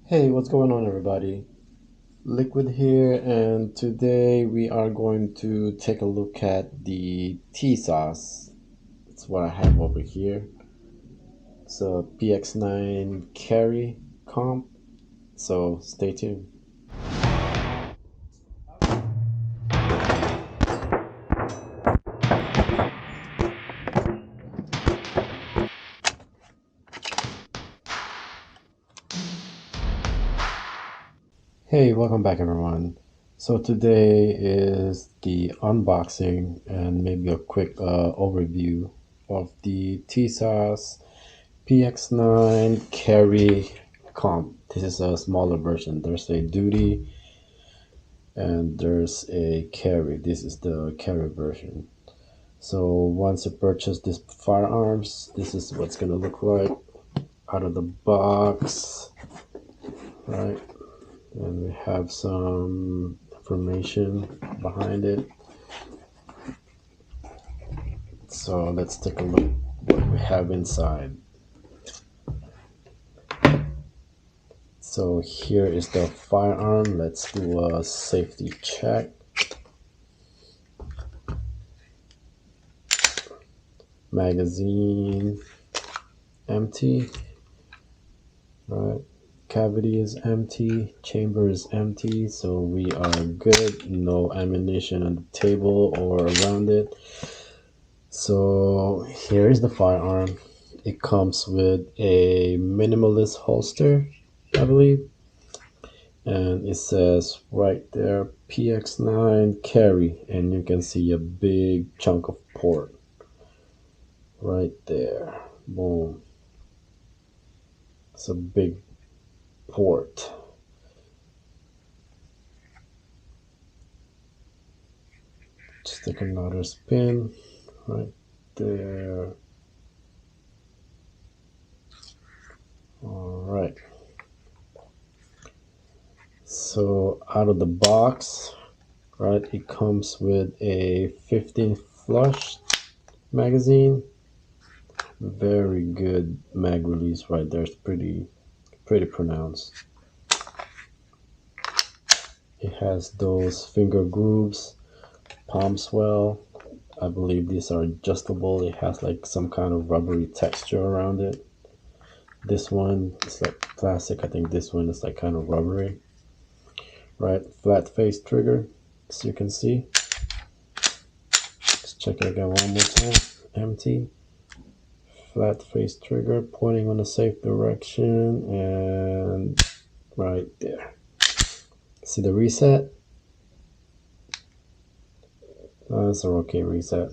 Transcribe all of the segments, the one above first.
Hey, what's going on, everybody? Liquid here, and today we are going to take a look at the Tisas. That's what I have over here. It's a PX-9 carry comp, so stay tuned. Hey, welcome back, everyone. So today is the unboxing and maybe a quick overview of the Tisas PX-9 carry comp. This is a smaller version. There's a duty and there's a carry. This is the carry version. So once you purchase this firearms, this is what's gonna look like out of the box, right? And we have some information behind it. So let's take a look what we have inside. So here is the firearm. Let's do a safety check. Magazine empty, right? Cavity is empty, chamber is empty, so we are good. No ammunition on the table or around it. So here is the firearm. It comes with a minimalist holster, I believe, and it says right there PX-9 carry, and you can see a big chunk of port right there. Boom. It's a big port. Just take another spin right there. All right. So out of the box, right, it comes with a 15 flush magazine. Very good mag release right there. It's pretty pronounced. It has those finger grooves, palm swell. I believe these are adjustable. It has like some kind of rubbery texture around it. This one is like plastic. I think this one is like kind of rubbery. Right, flat face trigger, as you can see. Let's check it again one more time. Empty. Flat face trigger pointing on the safe direction, and right there. See the reset? That's an okay reset,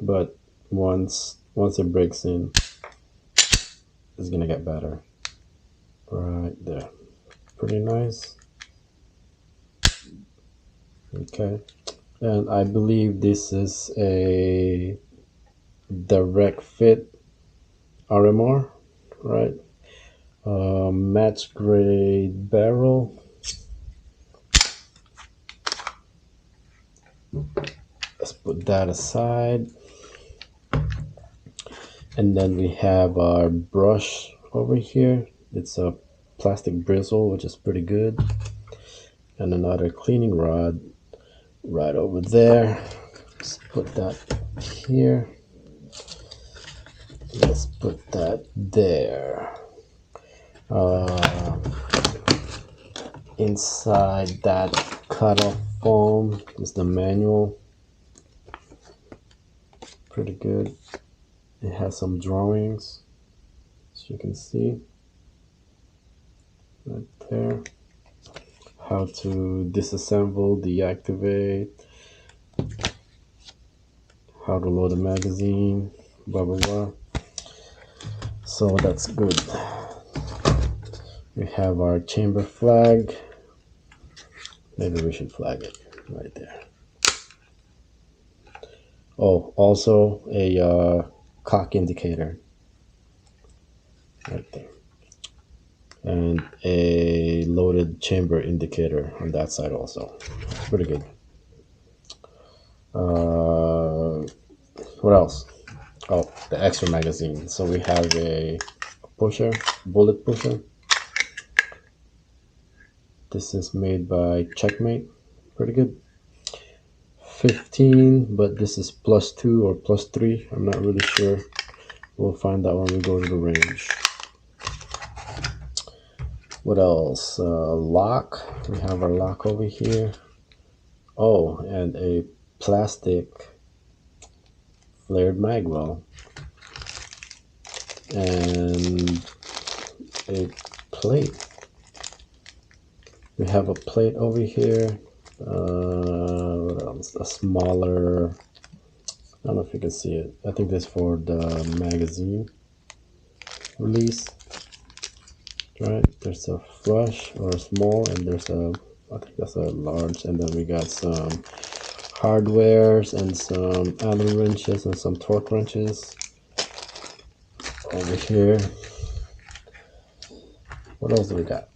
but once it breaks in, it's gonna get better. Right there, pretty nice. Okay, and I believe this is a direct fit RMR, right? Match grade barrel. Let's put that aside. And then we have our brush over here. It's a plastic bristle, which is pretty good. And another cleaning rod right over there. Let's put that here. Let's put that there. Inside that cutoff foam is the manual. Pretty good. It has some drawings, as you can see right there. How to disassemble, deactivate, how to load a magazine, blah blah blah. So that's good. We have our chamber flag. Maybe we should flag it right there. Oh, also a cock indicator right there, and a loaded chamber indicator on that side also. Pretty good. What else? Oh, the extra magazine. So we have a pusher, bullet pusher. This is made by Checkmate. Pretty good. 15, but this is +2 or +3. I'm not really sure. We'll find out when we go to the range. What else? Lock. We have our lock over here. Oh, and a plastic flared magwell. And a plate. We have a plate over here. What else? A smaller, I don't know if you can see it. I think this is for the magazine release. Right, there's a flush or a small, and there's a, I think that's a large, and then we got some hardwares and some Allen wrenches and some torque wrenches over here. What else do we got?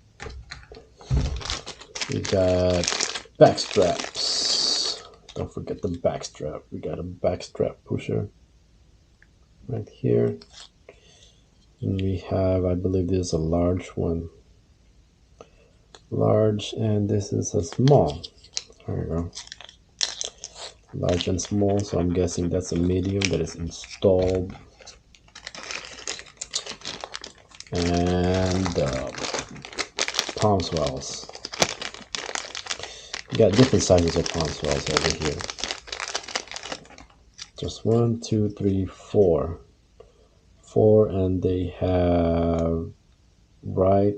We got back straps. Don't forget the back strap. We got a back strap pusher right here. And we have, I believe this is a large one. Large, and this is a small. There we go. Large and small, so I'm guessing that's a medium that is installed. And palm swells. We got different sizes of palm swells over here. Just 1, 2, 3, 4. 4, and they have right,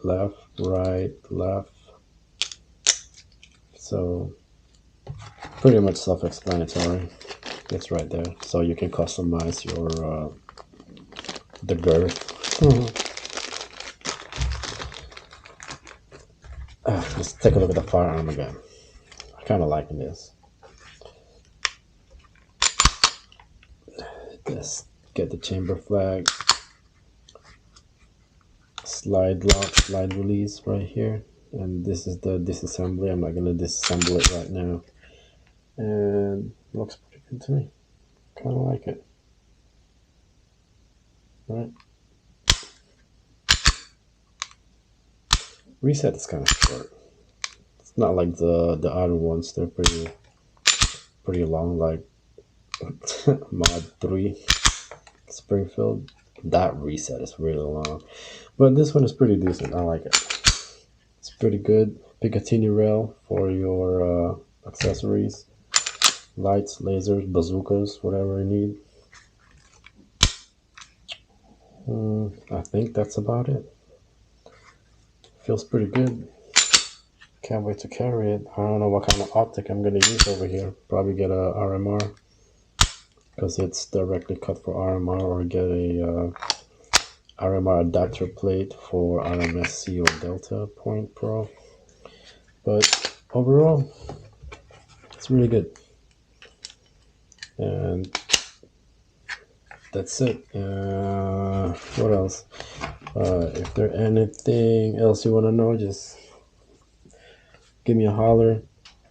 left, right, left. So pretty much self-explanatory. It's right there, so you can customize your the girth. Let's take a look at the firearm again. I kind of liking this. Let's get the chamber flag. Slide lock, slide release right here. And this is the disassembly. I'm not going to disassemble it right now. And looks pretty good to me. Kind of like it. All right. Reset is kind of short. It's not like the other ones. They're pretty long, like Mod 3 Springfield. That reset is really long, but this one is pretty decent. I like it. It's pretty good. Picatinny rail for your accessories, lights, lasers, bazookas, whatever you need. I think that's about it. Feels pretty good. Can't wait to carry it. I don't know what kind of optic I'm going to use over here. Probably get a RMR because it's directly cut for RMR, or get a RMR adapter plate for RMSC or Delta Point Pro. But overall, it's really good. And that's it. What else? If there's anything else you want to know, just give me a holler.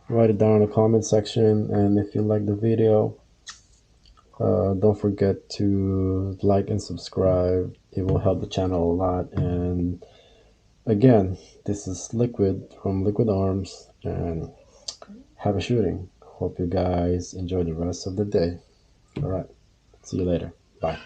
Write it down in the comment section. And if you like the video, don't forget to like and subscribe. It will help the channel a lot. And again, this is Liquid from Liquid Arms, and happy shooting. Hope you guys enjoy the rest of the day. All right, see you later. Bye.